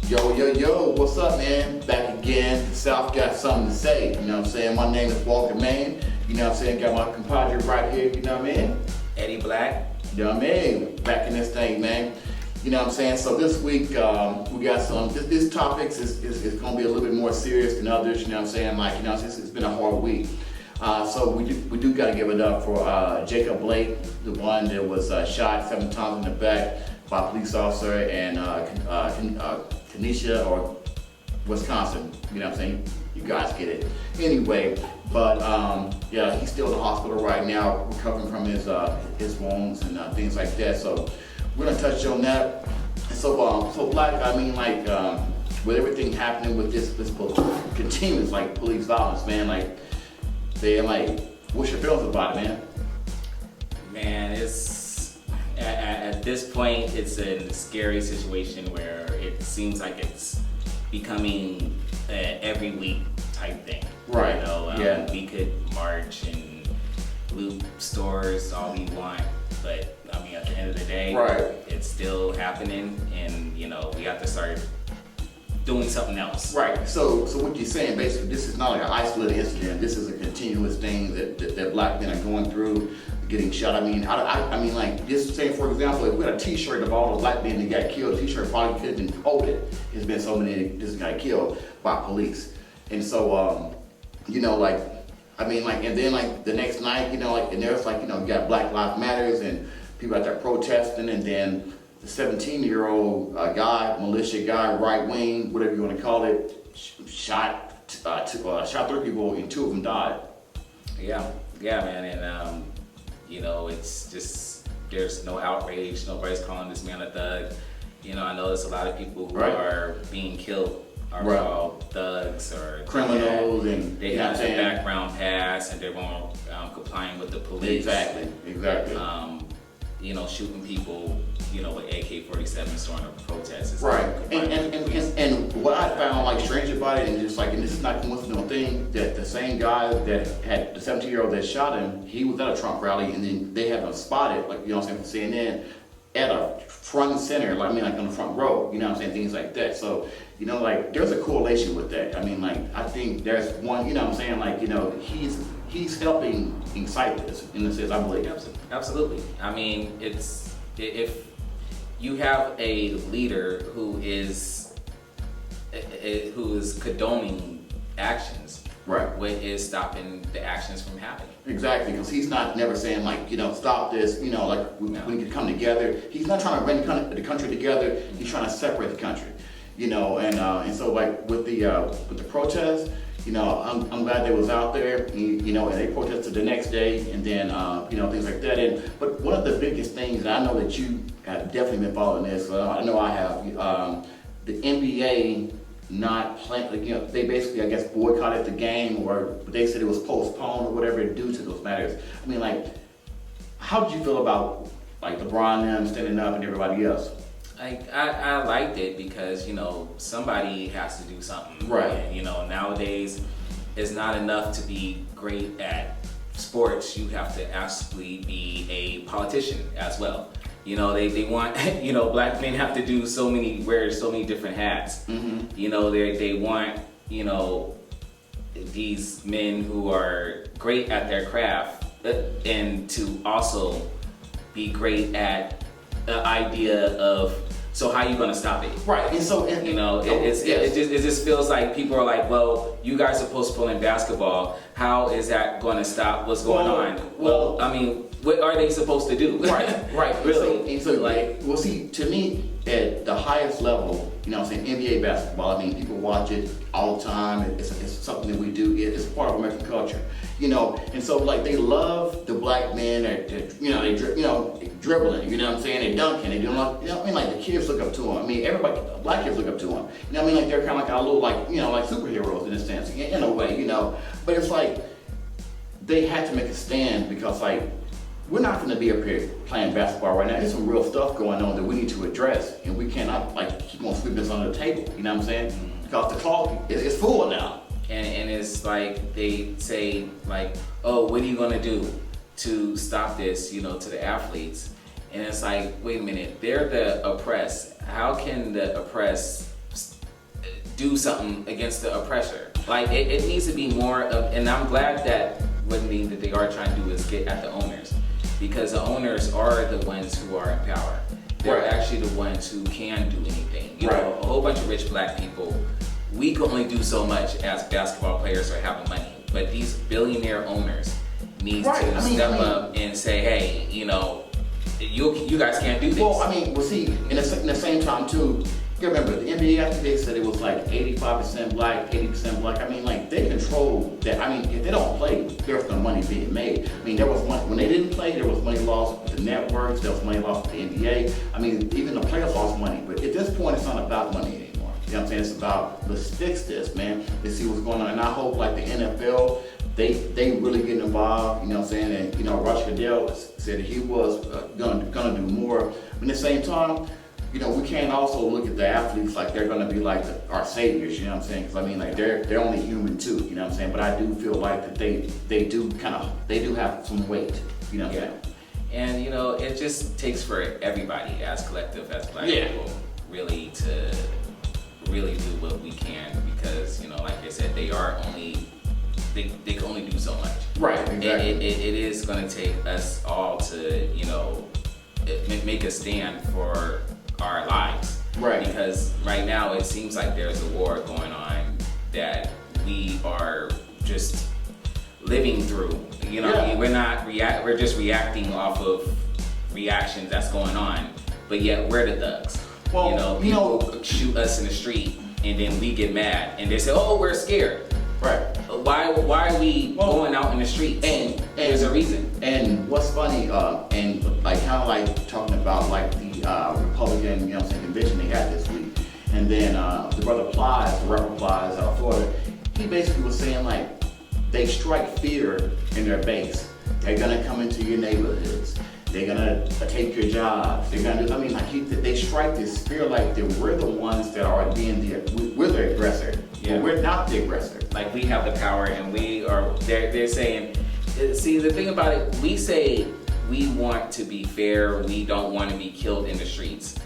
Yo, yo, yo, what's up, man? Back again. The South got something to say. You know what I'm saying? My name is Walter Main. You know what I'm saying? Got my compadre right here. You know what I mean? Eddie Black. You know what I mean? Back in this thing, man. You know what I'm saying? So this week, we got some, this topics is going to be a little bit more serious than others. You know what I'm saying? Like, you know, it's been a hard week. So we do got to give it up for Jacob Blake, the one that was shot 7 times in the back by a police officer in Kenosha or Wisconsin. You know what I'm saying? You guys get it. Anyway, but yeah, he's still in the hospital right now, recovering from his wounds and things like that. So we're gonna touch on that. So Black, I mean, like with everything happening with this continuous like police violence, man, like they're like, what's your feelings about it, man? Man, it's at this point, it's a scary situation where it seems like it's becoming every week type thing. Right. You know, yeah. We could march and loot stores all we want, but I mean, at the end of the day, right, it's still happening, and you know, we have to start doing something else. Right. So what you're saying, basically, this is not like an isolated incident. This is a continuous thing that black men are going through, getting shot. I mean, I mean, like, just saying, for example, if we had a T-shirt of all the black men that got killed, T-shirt probably could have been folded. There's been so many that just got killed by police. And so, you know, like, I mean, like, and then, like, the next night, you know, like, and there's, like, you know, you got Black Lives Matters and people out there protesting, and then the 17-year-old guy, militia guy, right wing, whatever you want to call it, shot 3 people and 2 of them died. Yeah, man, and you know, it's just, there's no outrage. Nobody's calling this man a thug. You know, I know there's a lot of people who are being killed are called thugs or criminals, they have a background pass and they won't complying with the police. Exactly. You know, shooting people, you know, with AK-47s during a protest. Right. And what I found like strange about it, and just like, and this is not a coincidental thing, that the same guy that had the 17-year-old that shot him, he was at a Trump rally, and then they had him spotted, like, you know what I'm saying, from CNN, at a front and center, like, I mean, like on the front row, you know what I'm saying, things like that. So, you know, like, there's a correlation with that. I mean, like, I think there's one, you know what I'm saying, like, you know, he's helping incite this in the sense, I believe. Absolutely. I mean, it's, if you have a leader who is condoning actions, right, what is stopping the actions from happening? Exactly, because he's not never saying like, you know, stop this, you know, like we need to come together. He's not trying to bring the country together. He's trying to separate the country, you know, and so like with the protests, you know, I'm glad they was out there, you know, and they protested the next day, and then you know, things like that. But one of the biggest things, and I know that you have definitely been following this. I know I have. The NBA not playing, like, you know, they basically, I guess, boycotted the game, or they said it was postponed or whatever due to those matters. I mean, like, how did you feel about like LeBron and them standing up and everybody else? I liked it because, you know, somebody has to do something. Right. And, you know, nowadays it's not enough to be great at sports. You have to actually be a politician as well. You know, they want, you know, black men have to wear so many different hats. Mm-hmm. You know, they want, you know, these men who are great at their craft and to also be great at the idea of, so how are you going to stop it? Right, and so, you know, it just feels like people are like, well, you guys are postponing basketball. How is that going to stop what's going on? Well, I mean, what are they supposed to do? Right. Really? And so, like, well, see, to me, at the highest level, you know what I'm saying, NBA basketball, I mean, people watch it all the time. It's something that we do. It's part of American culture, you know. And so, like, they love the black men that you know, they dribbling, you know what I'm saying, they dunking, they doing like, you know what I mean, like the kids look up to them. I mean, everybody, black kids look up to them. You know what I mean, like they're kind of like our little, like, you know, like superheroes in a sense, in a way, you know. But it's like they had to make a stand because, like, we're not going to be up here playing basketball right now. There's some real stuff going on that we need to address, and we cannot like keep on sweeping this under the table. You know what I'm saying? Because the clock is full now. And it's like they say like, oh, what are you gonna do to stop this? You know, to the athletes, and it's like, wait a minute, they're the oppressed. How can the oppressed do something against the oppressor. Like it needs to be more of, and I'm glad that what they are trying to do is get at the owners, because the owners are the ones who are in power. They're Right. actually the ones who can do anything. You Right. know, a whole bunch of rich black people, we can only do so much as basketball players or having money. But these billionaire owners need Right. to step up and say, hey, you know, you guys can't do this. Well, I mean, see, in the same time too, you remember the NBA after they said it was like 85% black, 80% black. I mean, like they control that. I mean, if they don't play, there's no money being made. I mean, there was money when they didn't play. There was money lost with the networks. There was money lost with the NBA. I mean, even the players lost money. But at this point, it's not about money anymore. You know what I'm saying? It's about let's fix this, man. Let's see what's going on. And I hope like the NFL, they really get involved. You know what I'm saying? And you know, Roger Goodell said he was gonna do more. But at the same time, you know, we can't also look at the athletes like they're gonna be like our saviors. You know what I'm saying? Because I mean, like they're only human too. You know what I'm saying? But I do feel like that they do have some weight. You know what I'm saying? And you know, it just takes for everybody as collective, as black Yeah. people, really to really do what we can, because you know, like I said, they can only do so much. Right. Exactly. And it is going to take us all to, you know, make a stand for our lives. Right. Because right now it seems like there's a war going on that we are just living through. You know, Yeah. we're just reacting off of reactions that's going on, but yet we're the thugs. Well, you know, people shoot us in the street and then we get mad and they say, oh, we're scared. Right. Why are we going out in the streets? And there's a reason. And what's funny, and like kind of like talking about like the Republican, you know what I'm saying, convention they had this week, and then the brother Plies, the rapper Plies out of Florida, he basically was saying like they strike fear in their base. They're gonna come into your neighborhoods. They're gonna take your jobs. They're gonna do. I mean, like they strike this fear like that we're the ones that are we're the aggressor. Yeah. But we're not the aggressor. Like we have the power, and they're saying, see, the thing about it, we say we want to be fair, we don't want to be killed in the streets.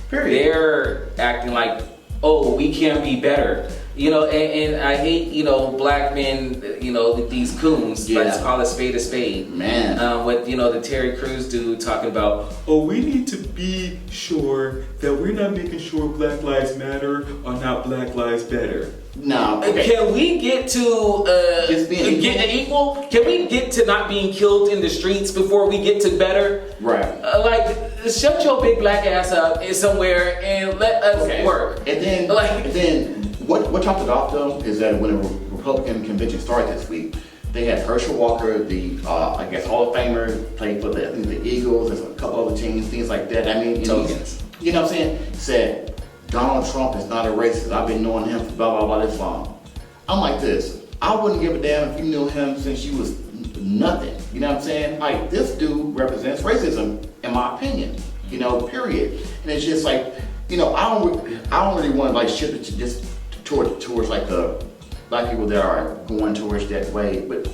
Period. They're acting like, oh, we can't be better. You know, and I hate, you know, black men, you know, these coons, Yeah. let's call a spade. Man. What, you know, the Terry Crews dude talking about, oh, we need to be sure that we're not making sure Black Lives Matter or not Black Lives Better. No. Okay. Can we get to Just being get equal? Can we get to not being killed in the streets before we get to better? Right. Like, shut your big black ass up somewhere and let us work. And then what topped it off though is that when the Republican convention started this week, they had Herschel Walker, the I guess Hall of Famer, played for the Eagles, there's a couple other teams, things like that. I mean, Tokens. You know what I'm saying? Said Donald Trump is not a racist. I've been knowing him for blah blah blah this long. I'm like this. I wouldn't give a damn if you knew him since you was nothing. You know what I'm saying? Like this dude represents racism, in my opinion. You know, period. And it's just like, you know, I don't really want to like shift it just towards like the black people that are going towards that way. But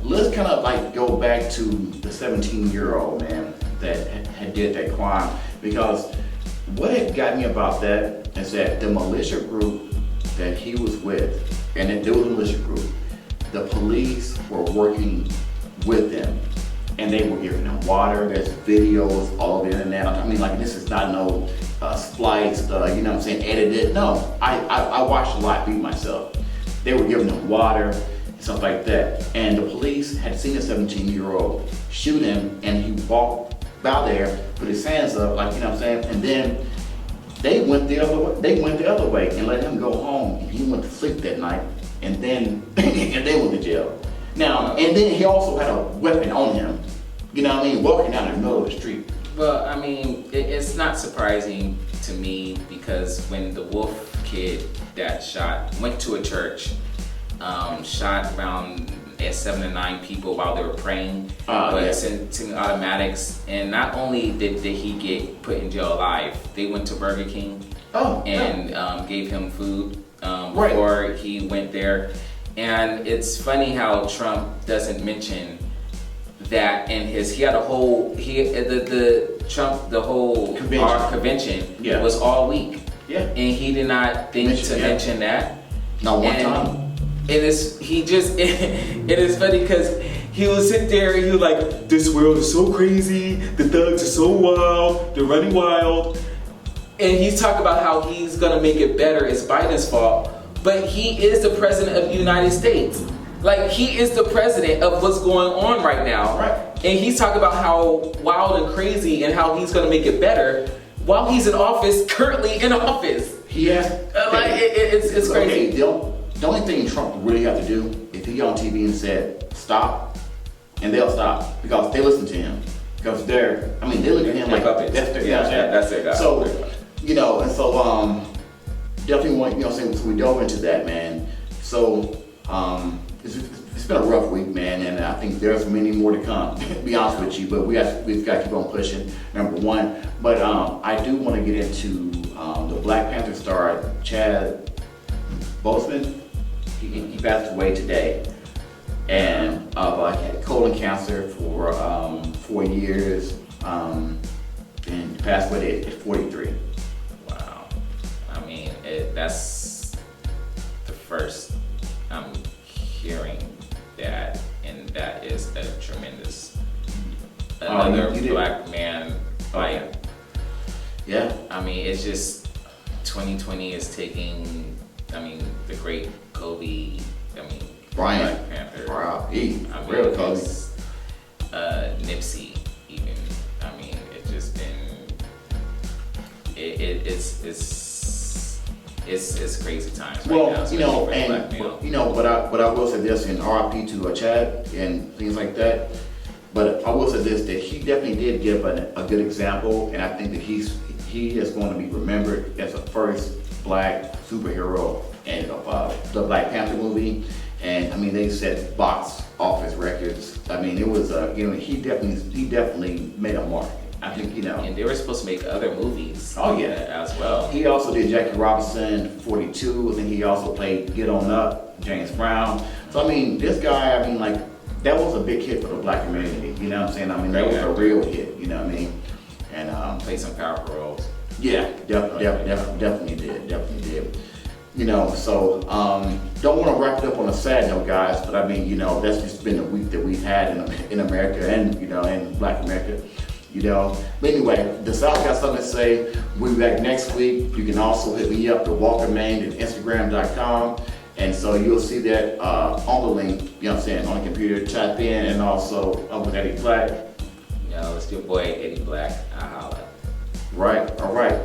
let's kind of like go back to the 17-year-old man that had did that crime, because what had got me about that is that the militia group that he was with, and there was a militia group, the police were working with them, and they were giving them water. There's videos all over the internet. I mean, like, this is not no spliced, you know what I'm saying, edited. No, I watched a lot, beat myself. They were giving them water and stuff like that. And the police had seen a 17-year-old shoot him, and he walked by there, put his hands up, like, you know what I'm saying, and then they went the other way and let him go home, and he went to sleep that night, and then and they went to jail. Now, and then he also had a weapon on him, you know what I mean, walking down the middle of the street. Well, I mean, it's not surprising to me, because when the Wolf kid that went to a church, shot around 7 to 9 people while they were praying, sending automatics, and not only did he get put in jail alive, they went to Burger King and gave him food before he went there. And it's funny how Trump doesn't mention that in his, he had a whole, the Trump, the whole convention was all week. Yeah. And he did not think to Yeah. mention that. Not one And time. it is funny because he would sit there and he was like, this world is so crazy, the thugs are so wild, they're running wild. And he's talking about how he's gonna make it better, it's Biden's fault. But he is the president of the United States. Like, he is the president of what's going on right now. Right. And he's talking about how wild and crazy and how he's gonna make it better while he's in office, currently in office. He has. It's crazy. Okay, the only thing Trump would really have to do if he got on TV and said stop, and they'll stop because they listen to him because they look at him like puppets. that's their That's their guy. So and so definitely want so we dove into that, man. So it's been a rough week, man, and I think there's many more to come. To be honest with you, but we've got to keep on pushing. Number one, but I do want to get into the Black Panther star Chad Boseman. He passed away today, and had colon cancer for 4 years, and passed away at 43. Wow. I mean, that's the first I'm hearing that, and that is a tremendous. Another you did. black man, like, Yeah. I mean, it's just 2020 is taking. I mean, the great Kobe. I mean, Bryant. Black Panther. Wow. I mean, Real Kobe. it's, Nipsey. Even. I mean, it's just been. It's crazy times right now. Well, especially for the black male. but I will say this, and RIP to Chad and things like that. But I will say this, that he definitely did give a good example, and I think that he is going to be remembered as the first black superhero in the Black Panther movie. And I mean, they set box office records. I mean, it was he definitely made a mark. I think And they were supposed to make other movies. Oh, yeah. As well. He also did Jackie Robinson, 42. I think he also played Get On Up, James Brown. So I mean, this guy, that was a big hit for the black community. You know what I'm saying? I mean, that was a real hit. You know what I mean? And Played some powerful roles. yeah, definitely did. So don't want to wrap it up on a sad note, guys. But I mean, that's just been the week that we've had in America and in Black America. But anyway, the South got something to say. We'll be back next week. You can also hit me up at WalkerMain at Instagram.com. And so you'll see that on the link, on the computer, type in, and also with Eddie Black. It's your boy Eddie Black. I holla. Right, all right.